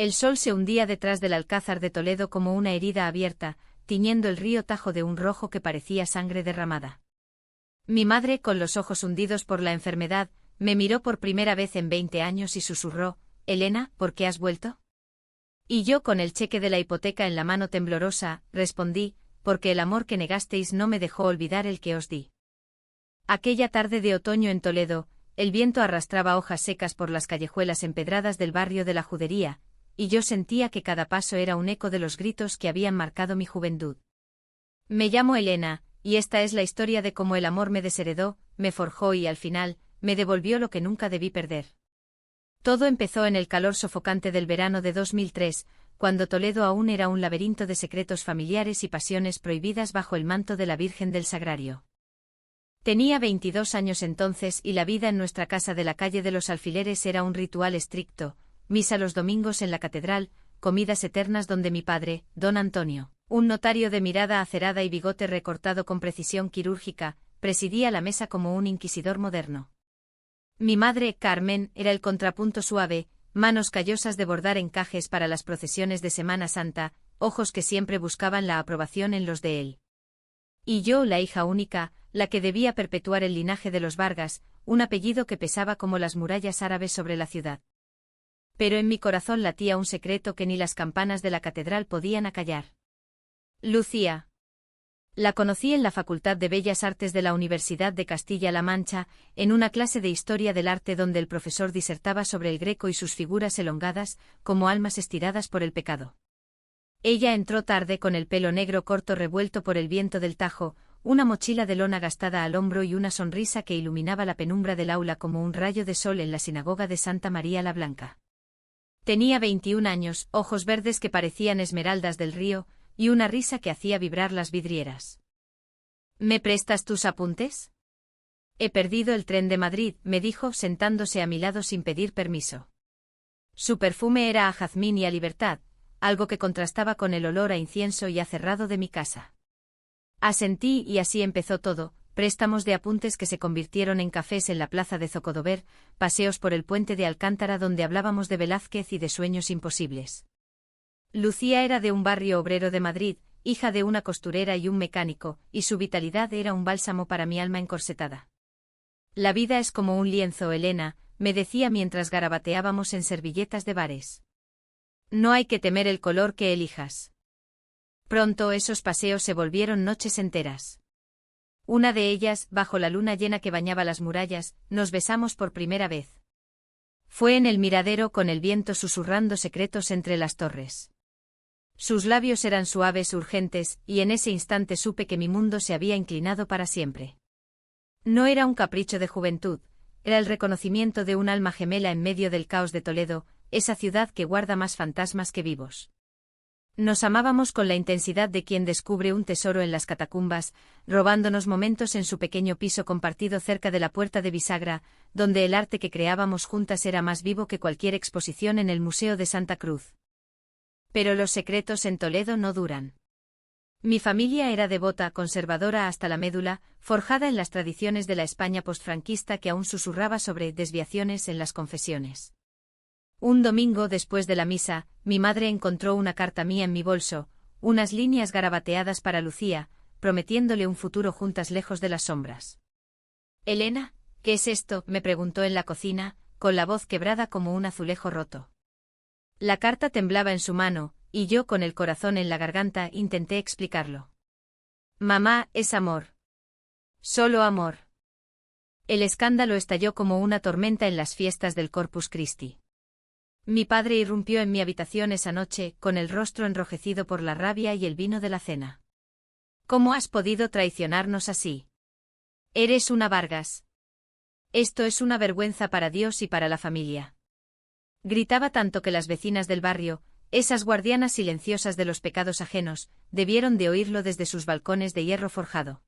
El sol se hundía detrás del Alcázar de Toledo como una herida abierta, tiñendo el río Tajo de un rojo que parecía sangre derramada. Mi madre, con los ojos hundidos por la enfermedad, me miró por primera vez en 20 años y susurró: «Elena, ¿por qué has vuelto?». Y yo, con el cheque de la hipoteca en la mano temblorosa, respondí: «Porque el amor que negasteis no me dejó olvidar el que os di». Aquella tarde de otoño en Toledo, el viento arrastraba hojas secas por las callejuelas empedradas del barrio de la Judería, y yo sentía que cada paso era un eco de los gritos que habían marcado mi juventud. Me llamo Elena, y esta es la historia de cómo el amor me desheredó, me forjó y al final, me devolvió lo que nunca debí perder. Todo empezó en el calor sofocante del verano de 2003, cuando Toledo aún era un laberinto de secretos familiares y pasiones prohibidas bajo el manto de la Virgen del Sagrario. Tenía 22 años entonces y la vida en nuestra casa de la calle de los Alfileres era un ritual estricto: misa los domingos en la catedral, comidas eternas donde mi padre, don Antonio, un notario de mirada acerada y bigote recortado con precisión quirúrgica, presidía la mesa como un inquisidor moderno. Mi madre, Carmen, era el contrapunto suave, manos callosas de bordar encajes para las procesiones de Semana Santa, ojos que siempre buscaban la aprobación en los de él. Y yo, la hija única, la que debía perpetuar el linaje de los Vargas, un apellido que pesaba como las murallas árabes sobre la ciudad. Pero en mi corazón latía un secreto que ni las campanas de la catedral podían acallar. Lucía. La conocí en la Facultad de Bellas Artes de la Universidad de Castilla-La Mancha, en una clase de Historia del Arte donde el profesor disertaba sobre el Greco y sus figuras elongadas, como almas estiradas por el pecado. Ella entró tarde con el pelo negro corto revuelto por el viento del Tajo, una mochila de lona gastada al hombro y una sonrisa que iluminaba la penumbra del aula como un rayo de sol en la sinagoga de Santa María la Blanca. Tenía 21 años, ojos verdes que parecían esmeraldas del río, y una risa que hacía vibrar las vidrieras. ¿Me prestas tus apuntes? He perdido el tren de Madrid, me dijo sentándose a mi lado sin pedir permiso. Su perfume era a jazmín y a libertad, algo que contrastaba con el olor a incienso y acerrado de mi casa. Asentí y así empezó todo: préstamos de apuntes que se convirtieron en cafés en la plaza de Zocodover, paseos por el puente de Alcántara donde hablábamos de Velázquez y de sueños imposibles. Lucía era de un barrio obrero de Madrid, hija de una costurera y un mecánico, y su vitalidad era un bálsamo para mi alma encorsetada. La vida es como un lienzo, Elena, me decía mientras garabateábamos en servilletas de bares. No hay que temer el color que elijas. Pronto esos paseos se volvieron noches enteras. Una de ellas, bajo la luna llena que bañaba las murallas, nos besamos por primera vez. Fue en el miradero con el viento susurrando secretos entre las torres. Sus labios eran suaves, urgentes, y en ese instante supe que mi mundo se había inclinado para siempre. No era un capricho de juventud, era el reconocimiento de un alma gemela en medio del caos de Toledo, esa ciudad que guarda más fantasmas que vivos. Nos amábamos con la intensidad de quien descubre un tesoro en las catacumbas, robándonos momentos en su pequeño piso compartido cerca de la puerta de bisagra, donde el arte que creábamos juntas era más vivo que cualquier exposición en el Museo de Santa Cruz. Pero los secretos en Toledo no duran. Mi familia era devota, conservadora hasta la médula, forjada en las tradiciones de la España postfranquista que aún susurraba sobre desviaciones en las confesiones. Un domingo después de la misa, mi madre encontró una carta mía en mi bolso, unas líneas garabateadas para Lucía, prometiéndole un futuro juntas lejos de las sombras. «Elena, ¿qué es esto?», me preguntó en la cocina, con la voz quebrada como un azulejo roto. La carta temblaba en su mano, y yo, con el corazón en la garganta, intenté explicarlo. «Mamá, es amor. Solo amor». El escándalo estalló como una tormenta en las fiestas del Corpus Christi. Mi padre irrumpió en mi habitación esa noche, con el rostro enrojecido por la rabia y el vino de la cena. «¿Cómo has podido traicionarnos así? Eres una Vargas. Esto es una vergüenza para Dios y para la familia». Gritaba tanto que las vecinas del barrio, esas guardianas silenciosas de los pecados ajenos, debieron de oírlo desde sus balcones de hierro forjado.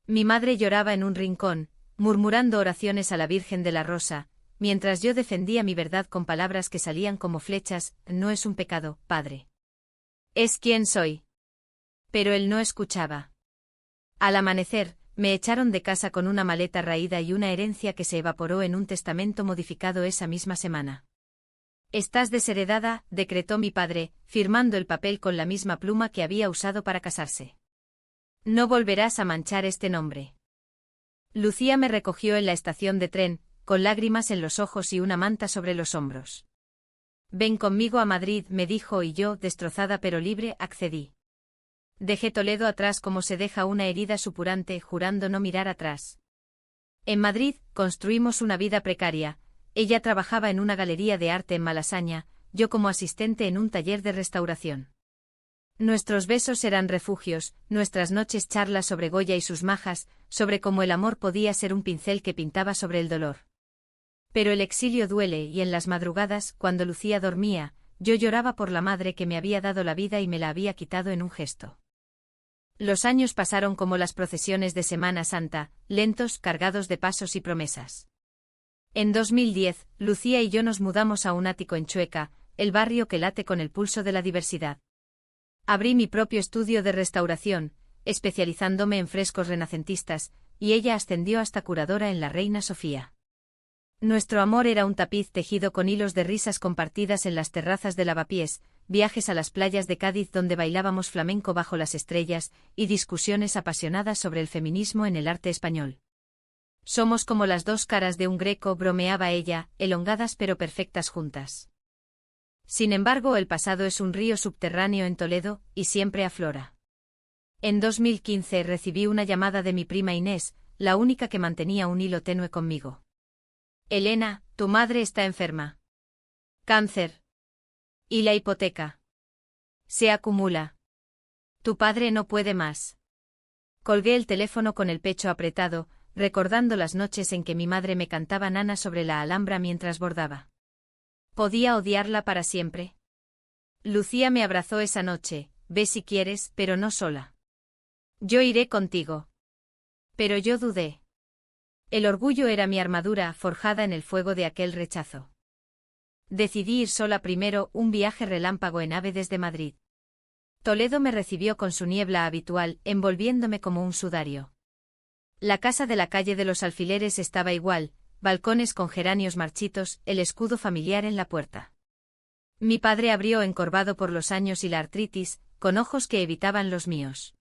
Mi madre lloraba en un rincón, murmurando oraciones a la Virgen de la Rosa, mientras yo defendía mi verdad con palabras que salían como flechas: «No es un pecado, padre. Es quien soy». Pero él no escuchaba. Al amanecer, me echaron de casa con una maleta raída y una herencia que se evaporó en un testamento modificado esa misma semana. Estás desheredada, decretó mi padre, firmando el papel con la misma pluma que había usado para casarse. No volverás a manchar este nombre. Lucía me recogió en la estación de tren, con lágrimas en los ojos y una manta sobre los hombros. Ven conmigo a Madrid, me dijo y yo, destrozada pero libre, accedí. Dejé Toledo atrás como se deja una herida supurante, jurando no mirar atrás. En Madrid, construimos una vida precaria. Ella trabajaba en una galería de arte en Malasaña, yo como asistente en un taller de restauración. Nuestros besos eran refugios, nuestras noches charlas sobre Goya y sus majas, sobre cómo el amor podía ser un pincel que pintaba sobre el dolor. Pero el exilio duele y en las madrugadas, cuando Lucía dormía, yo lloraba por la madre que me había dado la vida y me la había quitado en un gesto. Los años pasaron como las procesiones de Semana Santa, lentos, cargados de pasos y promesas. En 2010, Lucía y yo nos mudamos a un ático en Chueca, el barrio que late con el pulso de la diversidad. Abrí mi propio estudio de restauración, especializándome en frescos renacentistas, y ella ascendió hasta curadora en la Reina Sofía. Nuestro amor era un tapiz tejido con hilos de risas compartidas en las terrazas de Lavapiés, viajes a las playas de Cádiz donde bailábamos flamenco bajo las estrellas, y discusiones apasionadas sobre el feminismo en el arte español. Somos como las dos caras de un greco, bromeaba ella, elongadas pero perfectas juntas. Sin embargo, el pasado es un río subterráneo en Toledo, y siempre aflora. En 2015 recibí una llamada de mi prima Inés, la única que mantenía un hilo tenue conmigo. Elena, tu madre está enferma. Cáncer. Y la hipoteca. Se acumula. Tu padre no puede más. Colgué el teléfono con el pecho apretado, recordando las noches en que mi madre me cantaba Nana sobre la Alhambra mientras bordaba. ¿Podía odiarla para siempre? Lucía me abrazó esa noche, ve si quieres, pero no sola. Yo iré contigo. Pero yo dudé. El orgullo era mi armadura forjada en el fuego de aquel rechazo. Decidí ir sola primero, un viaje relámpago en AVE desde Madrid. Toledo me recibió con su niebla habitual, envolviéndome como un sudario. La casa de la calle de los Alfileres estaba igual, balcones con geranios marchitos, el escudo familiar en la puerta. Mi padre abrió encorvado por los años y la artritis, con ojos que evitaban los míos.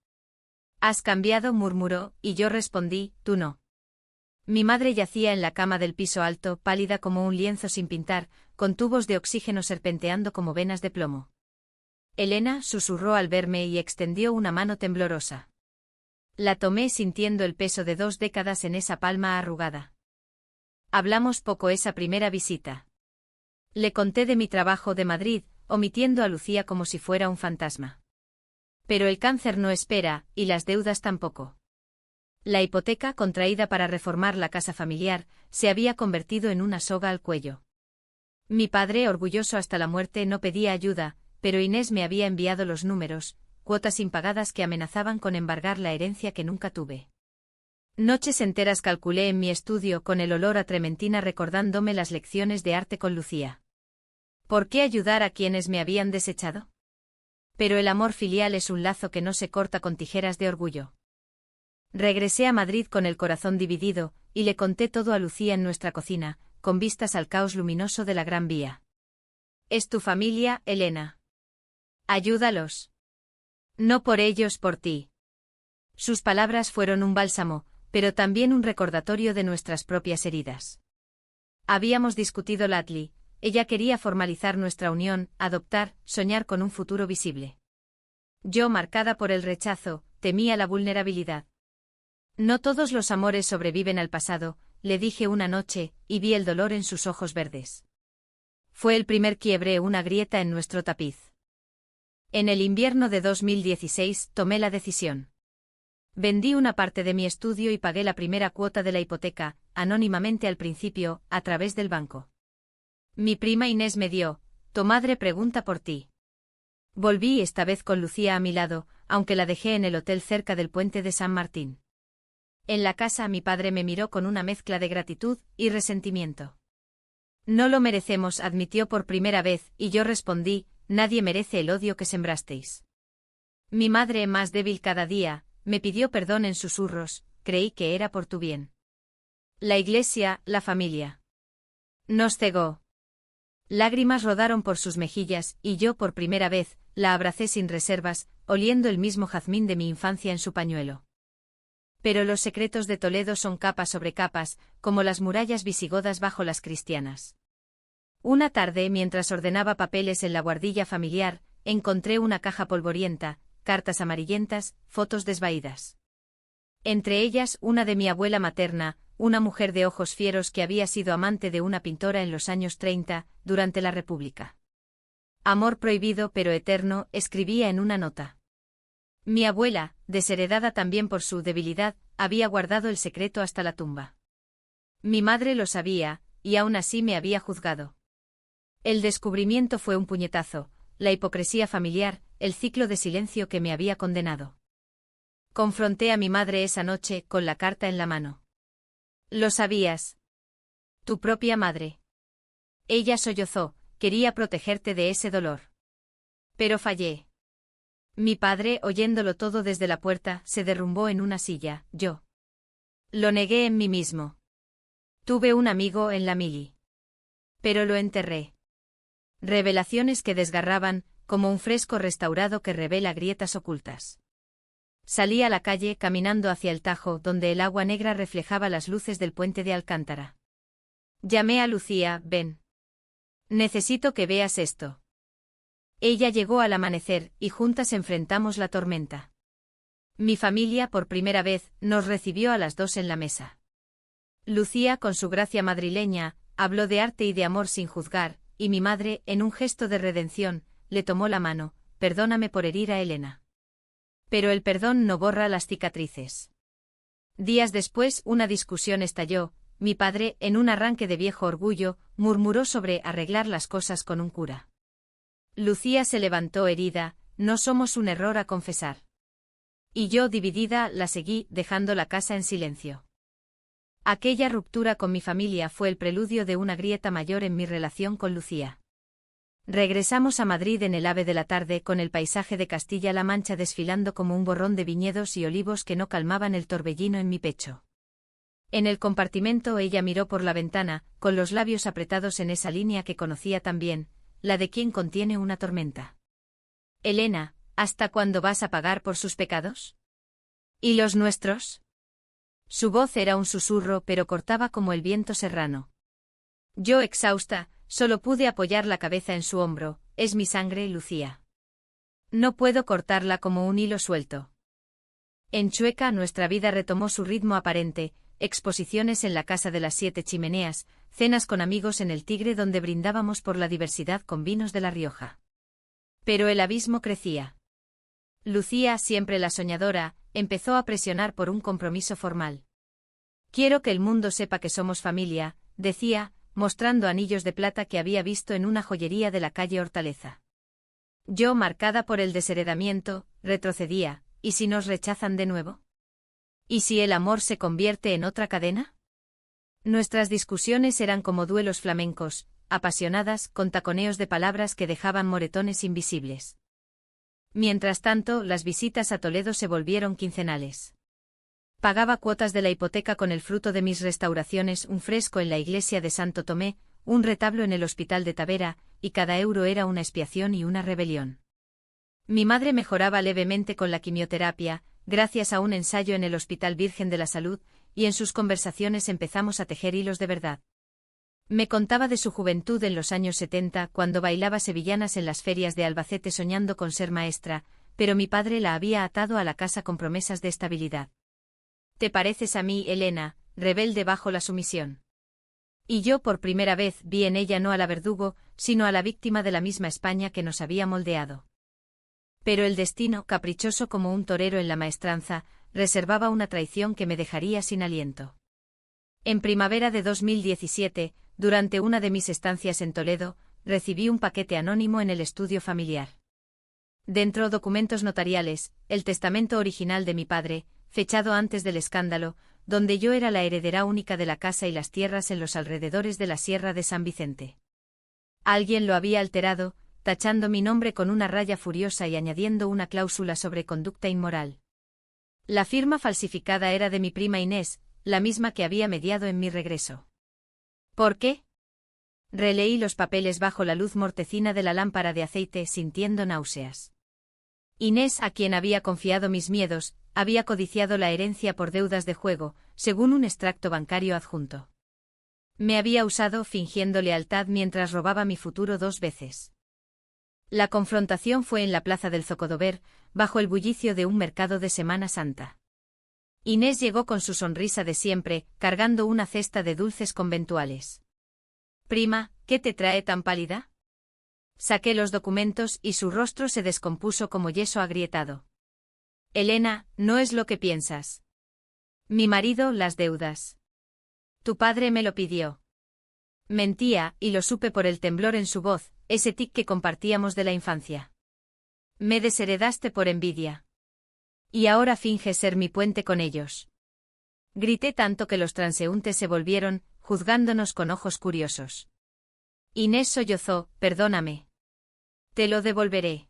«Has cambiado», murmuró, y yo respondí, «Tú no». Mi madre yacía en la cama del piso alto, pálida como un lienzo sin pintar, con tubos de oxígeno serpenteando como venas de plomo. Elena, susurró al verme y extendió una mano temblorosa. La tomé sintiendo el peso de 2 décadas en esa palma arrugada. Hablamos poco esa primera visita. Le conté de mi trabajo de Madrid, omitiendo a Lucía como si fuera un fantasma. Pero el cáncer no espera, y las deudas tampoco. La hipoteca contraída para reformar la casa familiar se había convertido en una soga al cuello. Mi padre, orgulloso hasta la muerte, no pedía ayuda, pero Inés me había enviado los números, cuotas impagadas que amenazaban con embargar la herencia que nunca tuve. Noches enteras calculé en mi estudio con el olor a trementina recordándome las lecciones de arte con Lucía. ¿Por qué ayudar a quienes me habían desechado? Pero el amor filial es un lazo que no se corta con tijeras de orgullo. Regresé a Madrid con el corazón dividido, y le conté todo a Lucía en nuestra cocina, con vistas al caos luminoso de la Gran Vía. «Es tu familia, Elena. Ayúdalos. No por ellos, por ti». Sus palabras fueron un bálsamo, pero también un recordatorio de nuestras propias heridas. Habíamos discutido Latli, ella quería formalizar nuestra unión, adoptar, soñar con un futuro visible. Yo, marcada por el rechazo, temía la vulnerabilidad. No todos los amores sobreviven al pasado, le dije una noche, y vi el dolor en sus ojos verdes. Fue el primer quiebre, una grieta en nuestro tapiz. En el invierno de 2016 tomé la decisión. Vendí una parte de mi estudio y pagué la primera cuota de la hipoteca, anónimamente al principio, a través del banco. Mi prima Inés me dio, «Tu madre pregunta por ti». Volví esta vez con Lucía a mi lado, aunque la dejé en el hotel cerca del puente de San Martín. En la casa mi padre me miró con una mezcla de gratitud y resentimiento. «No lo merecemos», admitió por primera vez, y yo respondí, «Nadie merece el odio que sembrasteis». Mi madre, más débil cada día, me pidió perdón en susurros, creí que era por tu bien. La iglesia, la familia. Nos cegó. Lágrimas rodaron por sus mejillas, y yo por primera vez, la abracé sin reservas, oliendo el mismo jazmín de mi infancia en su pañuelo. Pero los secretos de Toledo son capas sobre capas, como las murallas visigodas bajo las cristianas. Una tarde, mientras ordenaba papeles en la guardilla familiar, encontré una caja polvorienta, cartas amarillentas, fotos desvaídas. Entre ellas una de mi abuela materna, una mujer de ojos fieros que había sido amante de una pintora en los años 30, durante la República. Amor prohibido pero eterno, escribía en una nota. Mi abuela, desheredada también por su debilidad, había guardado el secreto hasta la tumba. Mi madre lo sabía, y aún así me había juzgado. El descubrimiento fue un puñetazo, la hipocresía familiar, el ciclo de silencio que me había condenado. Confronté a mi madre esa noche, con la carta en la mano. ¿Lo sabías? Tu propia madre. Ella sollozó, quería protegerte de ese dolor. Pero fallé. Mi padre, oyéndolo todo desde la puerta, se derrumbó en una silla, yo. Lo negué en mí mismo. Tuve un amigo en la mili. Pero lo enterré. Revelaciones que desgarraban, como un fresco restaurado que revela grietas ocultas. Salí a la calle caminando hacia el Tajo, donde el agua negra reflejaba las luces del puente de Alcántara. Llamé a Lucía, ven. Necesito que veas esto. Ella llegó al amanecer, y juntas enfrentamos la tormenta. Mi familia, por primera vez, nos recibió a las dos en la mesa. Lucía, con su gracia madrileña, habló de arte y de amor sin juzgar, y mi madre, en un gesto de redención, le tomó la mano, perdóname por herir a Elena. Pero el perdón no borra las cicatrices. Días después, una discusión estalló. Mi padre, en un arranque de viejo orgullo, murmuró sobre arreglar las cosas con un cura. Lucía se levantó herida, no somos un error a confesar. Y yo, dividida, la seguí, dejando la casa en silencio. Aquella ruptura con mi familia fue el preludio de una grieta mayor en mi relación con Lucía. Regresamos a Madrid en el AVE de la tarde con el paisaje de Castilla-La Mancha desfilando como un borrón de viñedos y olivos que no calmaban el torbellino en mi pecho. En el compartimento ella miró por la ventana, con los labios apretados en esa línea que conocía tan bien, la de quien contiene una tormenta. Elena, ¿hasta cuándo vas a pagar por sus pecados? ¿Y los nuestros? Su voz era un susurro pero cortaba como el viento serrano. Yo, exhausta, solo pude apoyar la cabeza en su hombro. Es mi sangre, Lucía. No puedo cortarla como un hilo suelto. En Chueca nuestra vida retomó su ritmo aparente, exposiciones en la Casa de las 7 Chimeneas, cenas con amigos en el Tigre donde brindábamos por la diversidad con vinos de La Rioja. Pero el abismo crecía. Lucía, siempre la soñadora, empezó a presionar por un compromiso formal. Quiero que el mundo sepa que somos familia, decía, mostrando anillos de plata que había visto en una joyería de la calle Hortaleza. Yo, marcada por el desheredamiento, retrocedía. ¿Y si nos rechazan de nuevo? ¿Y si el amor se convierte en otra cadena? Nuestras discusiones eran como duelos flamencos, apasionadas, con taconeos de palabras que dejaban moretones invisibles. Mientras tanto, las visitas a Toledo se volvieron quincenales. Pagaba cuotas de la hipoteca con el fruto de mis restauraciones, un fresco en la iglesia de Santo Tomé, un retablo en el hospital de Tavera, y cada euro era una expiación y una rebelión. Mi madre mejoraba levemente con la quimioterapia, gracias a un ensayo en el Hospital Virgen de la Salud, y en sus conversaciones empezamos a tejer hilos de verdad. Me contaba de su juventud en los años 70, cuando bailaba sevillanas en las ferias de Albacete soñando con ser maestra, pero mi padre la había atado a la casa con promesas de estabilidad. Te pareces a mí, Elena, rebelde bajo la sumisión. Y yo por primera vez vi en ella no a la verdugo, sino a la víctima de la misma España que nos había moldeado. Pero el destino, caprichoso como un torero en la maestranza, reservaba una traición que me dejaría sin aliento. En primavera de 2017, durante una de mis estancias en Toledo, recibí un paquete anónimo en el estudio familiar. Dentro documentos notariales, el testamento original de mi padre, fechado antes del escándalo, donde yo era la heredera única de la casa y las tierras en los alrededores de la Sierra de San Vicente. Alguien lo había alterado, tachando mi nombre con una raya furiosa y añadiendo una cláusula sobre conducta inmoral. La firma falsificada era de mi prima Inés, la misma que había mediado en mi regreso. ¿Por qué? Releí los papeles bajo la luz mortecina de la lámpara de aceite sintiendo náuseas. Inés, a quien había confiado mis miedos, había codiciado la herencia por deudas de juego, según un extracto bancario adjunto. Me había usado fingiendo lealtad mientras robaba mi futuro 2 veces. La confrontación fue en la plaza del Zocodover, bajo el bullicio de un mercado de Semana Santa. Inés llegó con su sonrisa de siempre, cargando una cesta de dulces conventuales. «Prima, ¿qué te trae tan pálida?» Saqué los documentos y su rostro se descompuso como yeso agrietado. «Elena, no es lo que piensas. Mi marido, las deudas. Tu padre me lo pidió». Mentía, y lo supe por el temblor en su voz, ese tic que compartíamos de la infancia. «Me desheredaste por envidia. Y ahora finges ser mi puente con ellos». Grité tanto que los transeúntes se volvieron, juzgándonos con ojos curiosos. Inés sollozó: «Perdóname. Te lo devolveré».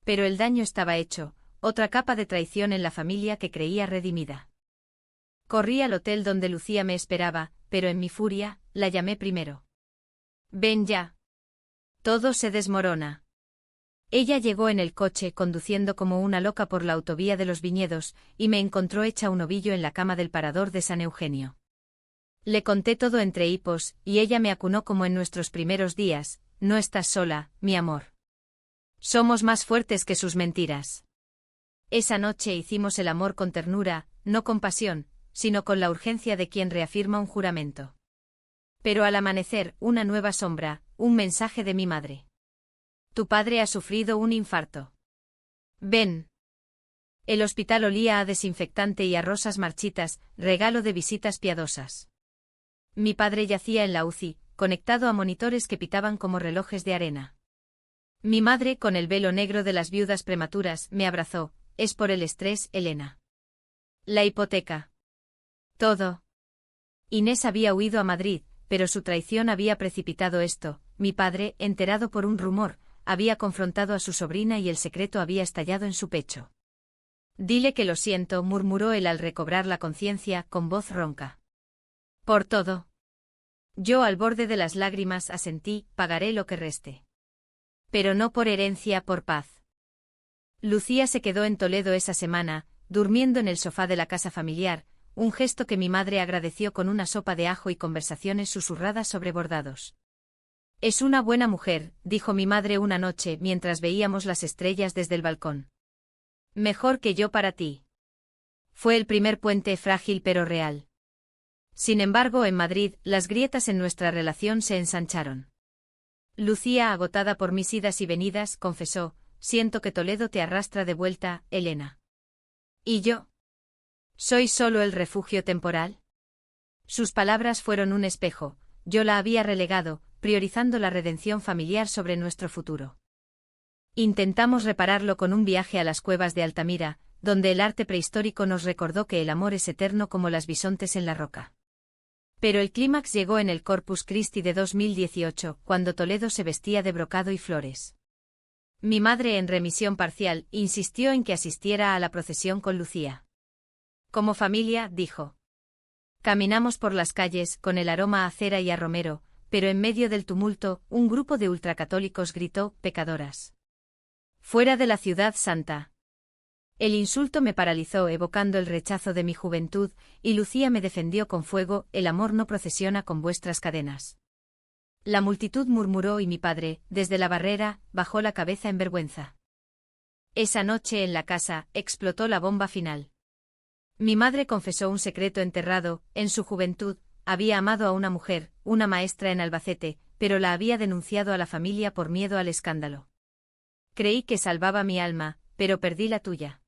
Pero el daño estaba hecho, otra capa de traición en la familia que creía redimida. Corrí al hotel donde Lucía me esperaba, pero en mi furia, la llamé primero. «Ven ya. Todo se desmorona». Ella llegó en el coche conduciendo como una loca por la autovía de los viñedos, y me encontró hecha un ovillo en la cama del parador de San Eugenio. Le conté todo entre hipos, y ella me acunó como en nuestros primeros días: «No estás sola, mi amor. Somos más fuertes que sus mentiras». Esa noche hicimos el amor con ternura, no con pasión, sino con la urgencia de quien reafirma un juramento. Pero al amanecer, una nueva sombra, un mensaje de mi madre. «Tu padre ha sufrido un infarto. Ven». El hospital olía a desinfectante y a rosas marchitas, regalo de visitas piadosas. Mi padre yacía en la UCI, conectado a monitores que pitaban como relojes de arena. Mi madre, con el velo negro de las viudas prematuras, me abrazó: «Es por el estrés, Elena. La hipoteca. Todo». Inés había huido a Madrid, pero su traición había precipitado esto. Mi padre, enterado por un rumor, había confrontado a su sobrina y el secreto había estallado en su pecho. «Dile que lo siento», murmuró él al recobrar la conciencia, con voz ronca. «Por todo». Yo, al borde de las lágrimas, asentí: «Pagaré lo que reste. Pero no por herencia, por paz». Lucía se quedó en Toledo esa semana, durmiendo en el sofá de la casa familiar, un gesto que mi madre agradeció con una sopa de ajo y conversaciones susurradas sobre bordados. «Es una buena mujer», dijo mi madre una noche mientras veíamos las estrellas desde el balcón. «Mejor que yo para ti». Fue el primer puente frágil pero real. Sin embargo, en Madrid, las grietas en nuestra relación se ensancharon. Lucía, agotada por mis idas y venidas, confesó: «Siento que Toledo te arrastra de vuelta, Elena». ¿Y yo? ¿Soy solo el refugio temporal? Sus palabras fueron un espejo. Yo la había relegado, priorizando la redención familiar sobre nuestro futuro. Intentamos repararlo con un viaje a las cuevas de Altamira, donde el arte prehistórico nos recordó que el amor es eterno como las bisontes en la roca. Pero el clímax llegó en el Corpus Christi de 2018, cuando Toledo se vestía de brocado y flores. Mi madre, en remisión parcial, insistió en que asistiera a la procesión con Lucía. «Como familia», dijo. Caminamos por las calles, con el aroma a cera y a romero, pero en medio del tumulto, un grupo de ultracatólicos gritó: «Pecadoras. Fuera de la ciudad santa». El insulto me paralizó, evocando el rechazo de mi juventud, y Lucía me defendió con fuego: «El amor no procesiona con vuestras cadenas». La multitud murmuró y mi padre, desde la barrera, bajó la cabeza en vergüenza. Esa noche en la casa, explotó la bomba final. Mi madre confesó un secreto enterrado: en su juventud, había amado a una mujer, una maestra en Albacete, pero la había denunciado a la familia por miedo al escándalo. Creí que salvaba mi alma, pero perdí la tuya.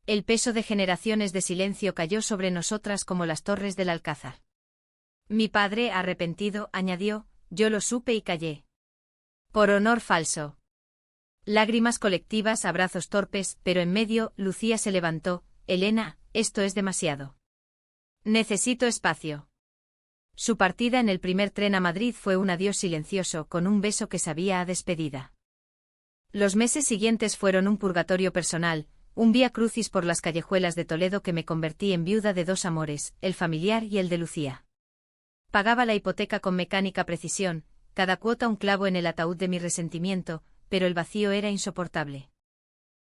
El peso de generaciones de silencio cayó sobre nosotras como las torres del Alcázar. Mi padre, arrepentido, añadió: «Yo lo supe y callé. Por honor falso». Lágrimas colectivas, abrazos torpes, pero en medio, Lucía se levantó: «Elena, esto es demasiado. Necesito espacio». Su partida en el primer tren a Madrid fue un adiós silencioso, con un beso que sabía a despedida. Los meses siguientes fueron un purgatorio personal, un vía crucis por las callejuelas de Toledo que me convertí en viuda de 2 amores, el familiar y el de Lucía. Pagaba la hipoteca con mecánica precisión, cada cuota un clavo en el ataúd de mi resentimiento, pero el vacío era insoportable.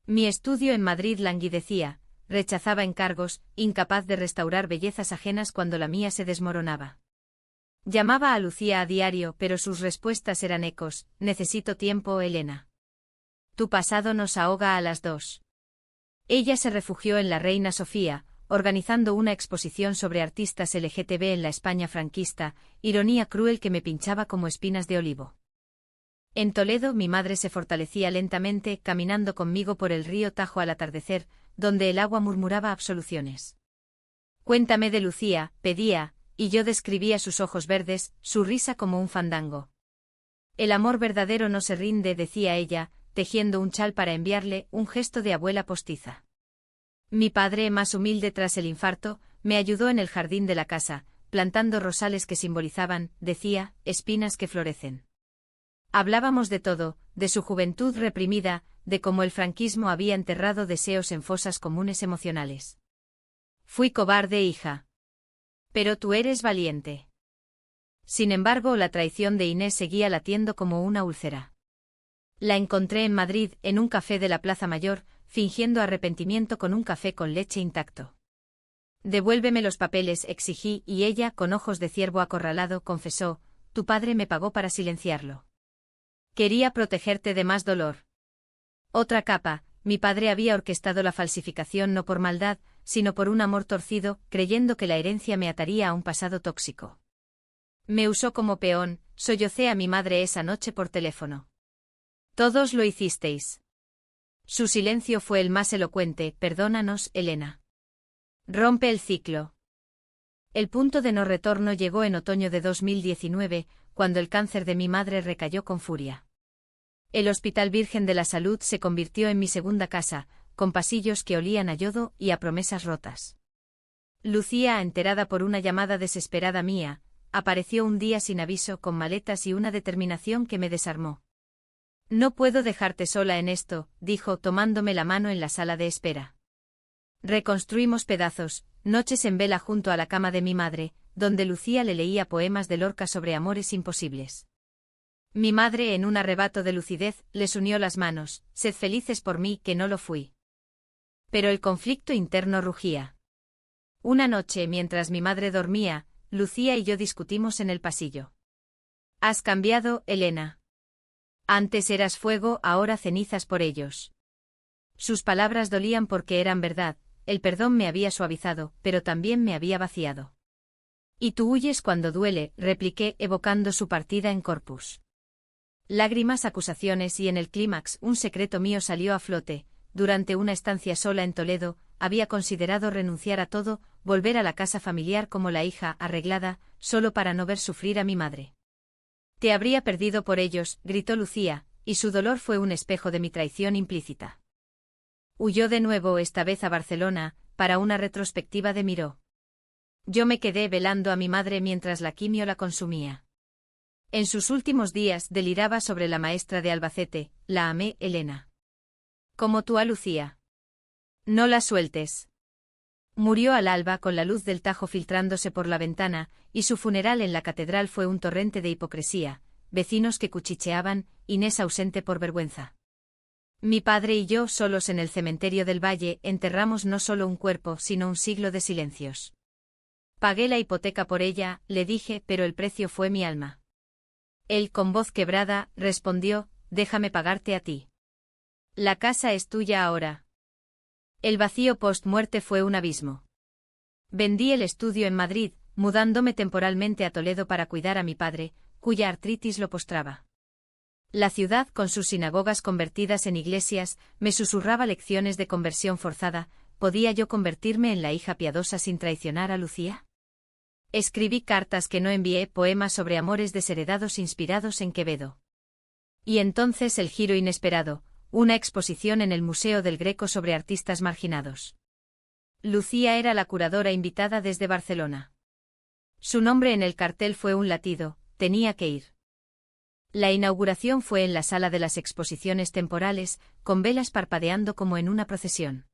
Mi estudio en Madrid languidecía, rechazaba encargos, incapaz de restaurar bellezas ajenas cuando la mía se desmoronaba. Llamaba a Lucía a diario, pero sus respuestas eran ecos: necesito tiempo, Elena. Tu pasado nos ahoga a las dos. Ella se refugió en la Reina Sofía, organizando una exposición sobre artistas LGTB en la España franquista, ironía cruel que me pinchaba como espinas de olivo. En Toledo mi madre se fortalecía lentamente, caminando conmigo por el río Tajo al atardecer, donde el agua murmuraba absoluciones. Cuéntame de Lucía, pedía, y yo describía sus ojos verdes, su risa como un fandango. El amor verdadero no se rinde, decía ella, tejiendo un chal para enviarle, un gesto de abuela postiza. Mi padre, más humilde tras el infarto, me ayudó en el jardín de la casa, plantando rosales que simbolizaban, decía, espinas que florecen. Hablábamos de todo, de su juventud reprimida, de cómo el franquismo había enterrado deseos en fosas comunes emocionales. Fui cobarde, hija. Pero tú eres valiente. Sin embargo, la traición de Inés seguía latiendo como una úlcera. La encontré en Madrid, en un café de la Plaza Mayor, fingiendo arrepentimiento con un café con leche intacto. Devuélveme los papeles, exigí, y ella, con ojos de ciervo acorralado, confesó: tu padre me pagó para silenciarlo. Quería protegerte de más dolor. Otra capa: mi padre había orquestado la falsificación no por maldad, sino por un amor torcido, creyendo que la herencia me ataría a un pasado tóxico. Me usó como peón, sollocé a mi madre esa noche por teléfono. Todos lo hicisteis. Su silencio fue el más elocuente: perdónanos, Elena. Rompe el ciclo. El punto de no retorno llegó en otoño de 2019, cuando el cáncer de mi madre recayó con furia. El Hospital Virgen de la Salud se convirtió en mi segunda casa, con pasillos que olían a yodo y a promesas rotas. Lucía, enterada por una llamada desesperada mía, apareció un día sin aviso con maletas y una determinación que me desarmó. No puedo dejarte sola en esto, dijo, tomándome la mano en la sala de espera. Reconstruimos pedazos, noches en vela junto a la cama de mi madre, donde Lucía le leía poemas de Lorca sobre amores imposibles. Mi madre, en un arrebato de lucidez, les unió las manos: sed felices por mí, que no lo fui. Pero el conflicto interno rugía. Una noche, mientras mi madre dormía, Lucía y yo discutimos en el pasillo. Has cambiado, Elena. Antes eras fuego, ahora cenizas por ellos. Sus palabras dolían porque eran verdad. El perdón me había suavizado, pero también me había vaciado. Y tú huyes cuando duele, repliqué, evocando su partida en Corpus. Lágrimas, acusaciones y en el clímax un secreto mío salió a flote. Durante una estancia sola en Toledo, había considerado renunciar a todo, volver a la casa familiar como la hija arreglada, solo para no ver sufrir a mi madre. Te habría perdido por ellos, gritó Lucía, y su dolor fue un espejo de mi traición implícita. Huyó de nuevo, esta vez a Barcelona, para una retrospectiva de Miró. Yo me quedé velando a mi madre mientras la quimio la consumía. En sus últimos días deliraba sobre la maestra de Albacete: la amé, Elena. Como tú a Lucía. No la sueltes. Murió al alba con la luz del Tajo filtrándose por la ventana, y su funeral en la catedral fue un torrente de hipocresía, vecinos que cuchicheaban, Inés ausente por vergüenza. Mi padre y yo, solos en el cementerio del Valle, enterramos no solo un cuerpo, sino un siglo de silencios. Pagué la hipoteca por ella, le dije, pero el precio fue mi alma. Él, con voz quebrada, respondió: déjame pagarte a ti. La casa es tuya ahora. El vacío post-muerte fue un abismo. Vendí el estudio en Madrid, mudándome temporalmente a Toledo para cuidar a mi padre, cuya artritis lo postraba. La ciudad, con sus sinagogas convertidas en iglesias, me susurraba lecciones de conversión forzada. ¿Podía yo convertirme en la hija piadosa sin traicionar a Lucía? Escribí cartas que no envié, poemas sobre amores desheredados inspirados en Quevedo. Y entonces el giro inesperado, una exposición en el Museo del Greco sobre artistas marginados. Lucía era la curadora invitada desde Barcelona. Su nombre en el cartel fue un latido: tenía que ir. La inauguración fue en la sala de las exposiciones temporales, con velas parpadeando como en una procesión.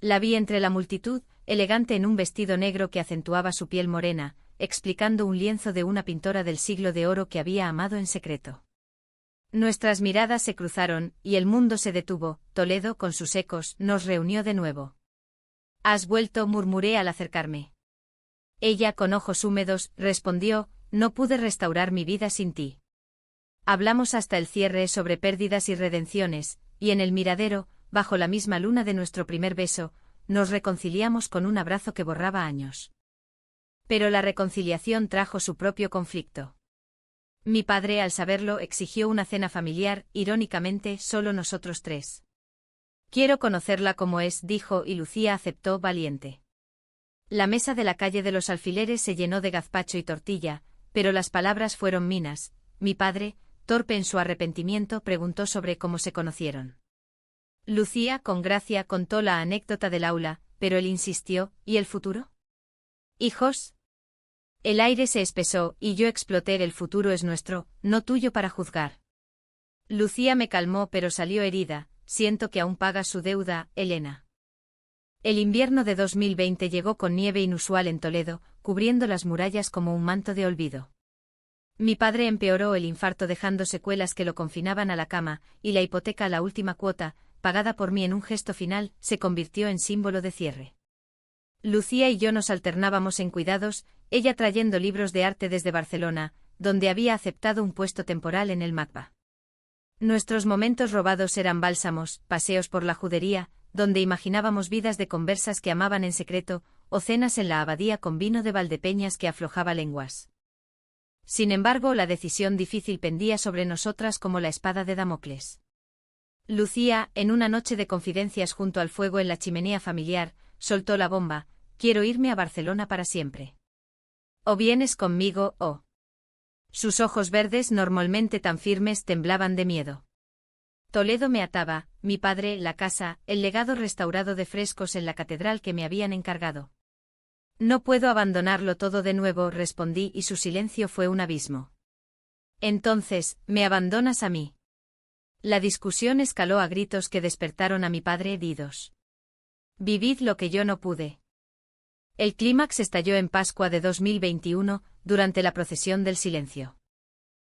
La vi entre la multitud, elegante en un vestido negro que acentuaba su piel morena, explicando un lienzo de una pintora del siglo de oro que había amado en secreto. Nuestras miradas se cruzaron, y el mundo se detuvo. Toledo, con sus ecos, nos reunió de nuevo. «¿Has vuelto?», murmuré al acercarme. Ella, con ojos húmedos, respondió: «No pude restaurar mi vida sin ti». Hablamos hasta el cierre sobre pérdidas y redenciones, y en el miradero, bajo la misma luna de nuestro primer beso, nos reconciliamos con un abrazo que borraba años. Pero la reconciliación trajo su propio conflicto. Mi padre, al saberlo, exigió una cena familiar, irónicamente, solo nosotros tres. «Quiero conocerla como es», dijo, y Lucía aceptó valiente. La mesa de la calle de los Alfileres se llenó de gazpacho y tortilla, pero las palabras fueron minas. Mi padre, torpe en su arrepentimiento, preguntó sobre cómo se conocieron. Lucía, con gracia, contó la anécdota del aula, pero él insistió: «¿Y el futuro?». «¿Hijos?». El aire se espesó, y yo exploté: «El futuro es nuestro, no tuyo para juzgar». Lucía me calmó, pero salió herida: «Siento que aún pagas su deuda, Elena». El invierno de 2020 llegó con nieve inusual en Toledo, cubriendo las murallas como un manto de olvido. Mi padre empeoró el infarto, dejando secuelas que lo confinaban a la cama, y la hipoteca, la última cuota, pagada por mí en un gesto final, se convirtió en símbolo de cierre. Lucía y yo nos alternábamos en cuidados, ella trayendo libros de arte desde Barcelona, donde había aceptado un puesto temporal en el MACBA. Nuestros momentos robados eran bálsamos, paseos por la judería, donde imaginábamos vidas de conversas que amaban en secreto, o cenas en la abadía con vino de Valdepeñas que aflojaba lenguas. Sin embargo, la decisión difícil pendía sobre nosotras como la espada de Damocles. Lucía, en una noche de confidencias junto al fuego en la chimenea familiar, soltó la bomba: «Quiero irme a Barcelona para siempre. O vienes conmigo o…». Sus ojos verdes, normalmente tan firmes, temblaban de miedo. Toledo me ataba, mi padre, la casa, el legado restaurado de frescos en la catedral que me habían encargado. «No puedo abandonarlo todo de nuevo», respondí, y su silencio fue un abismo. «Entonces, ¿me abandonas a mí?». La discusión escaló a gritos que despertaron a mi padre heridos. «Vivid lo que yo no pude». El clímax estalló en Pascua de 2021, durante la procesión del silencio.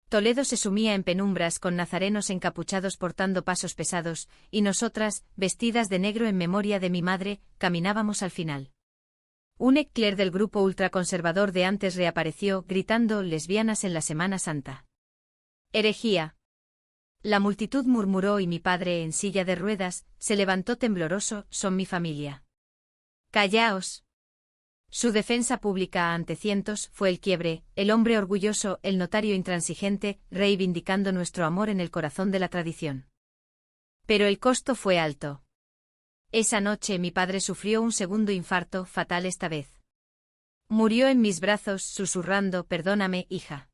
Toledo se sumía en penumbras, con nazarenos encapuchados portando pasos pesados, y nosotras, vestidas de negro en memoria de mi madre, caminábamos al final. Un eclair del grupo ultraconservador de antes reapareció, gritando: «Lesbianas en la Semana Santa». «Herejía». La multitud murmuró y mi padre, en silla de ruedas, se levantó tembloroso: «Son mi familia». «Callaos». Su defensa pública ante cientos fue el quiebre: el hombre orgulloso, el notario intransigente, reivindicando nuestro amor en el corazón de la tradición. Pero el costo fue alto. Esa noche mi padre sufrió un segundo infarto, fatal esta vez. Murió en mis brazos, susurrando: «Perdóname, hija.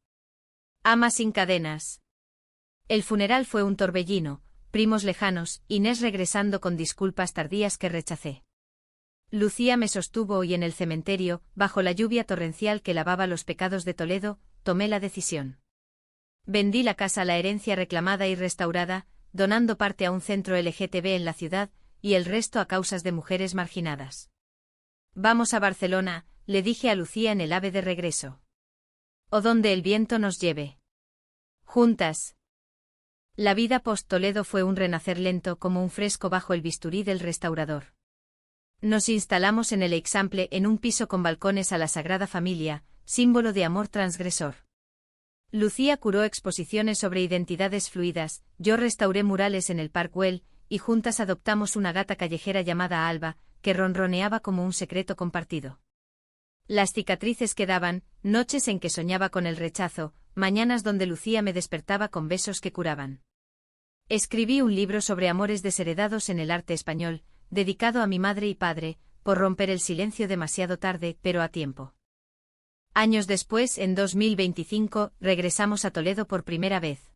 Ama sin cadenas». El funeral fue un torbellino: primos lejanos, Inés regresando con disculpas tardías que rechacé. Lucía me sostuvo y en el cementerio, bajo la lluvia torrencial que lavaba los pecados de Toledo, tomé la decisión. Vendí la casa, la herencia reclamada y restaurada, donando parte a un centro LGTB en la ciudad, y el resto a causas de mujeres marginadas. «Vamos a Barcelona», le dije a Lucía en el AVE de regreso. «O donde el viento nos lleve. Juntas». La vida post-Toledo fue un renacer lento, como un fresco bajo el bisturí del restaurador. Nos instalamos en el Eixample, en un piso con balcones a la Sagrada Familia, símbolo de amor transgresor. Lucía curó exposiciones sobre identidades fluidas, yo restauré murales en el Park Güell, y juntas adoptamos una gata callejera llamada Alba, que ronroneaba como un secreto compartido. Las cicatrices quedaban, noches en que soñaba con el rechazo, mañanas donde Lucía me despertaba con besos que curaban. Escribí un libro sobre amores desheredados en el arte español, dedicado a mi madre y padre, por romper el silencio demasiado tarde, pero a tiempo. Años después, en 2025, regresamos a Toledo por primera vez.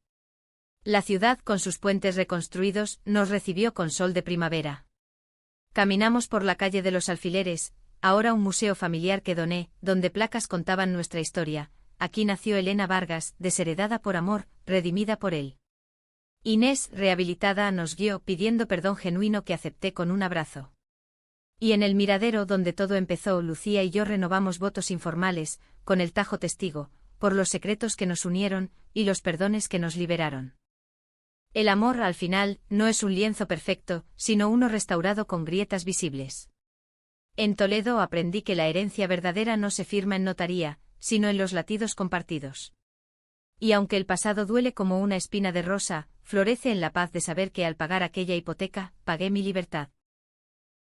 La ciudad, con sus puentes reconstruidos, nos recibió con sol de primavera. Caminamos por la calle de los Alfileres, ahora un museo familiar que doné, donde placas contaban nuestra historia. Aquí nació Elena Vargas, desheredada por amor, redimida por él. Inés, rehabilitada, nos guió, pidiendo perdón genuino que acepté con un abrazo. Y en el miradero donde todo empezó, Lucía y yo renovamos votos informales, con el Tajo testigo, por los secretos que nos unieron, y los perdones que nos liberaron. El amor, al final, no es un lienzo perfecto, sino uno restaurado con grietas visibles. En Toledo aprendí que la herencia verdadera no se firma en notaría, sino en los latidos compartidos. Y aunque el pasado duele como una espina de rosa, florece en la paz de saber que al pagar aquella hipoteca, pagué mi libertad.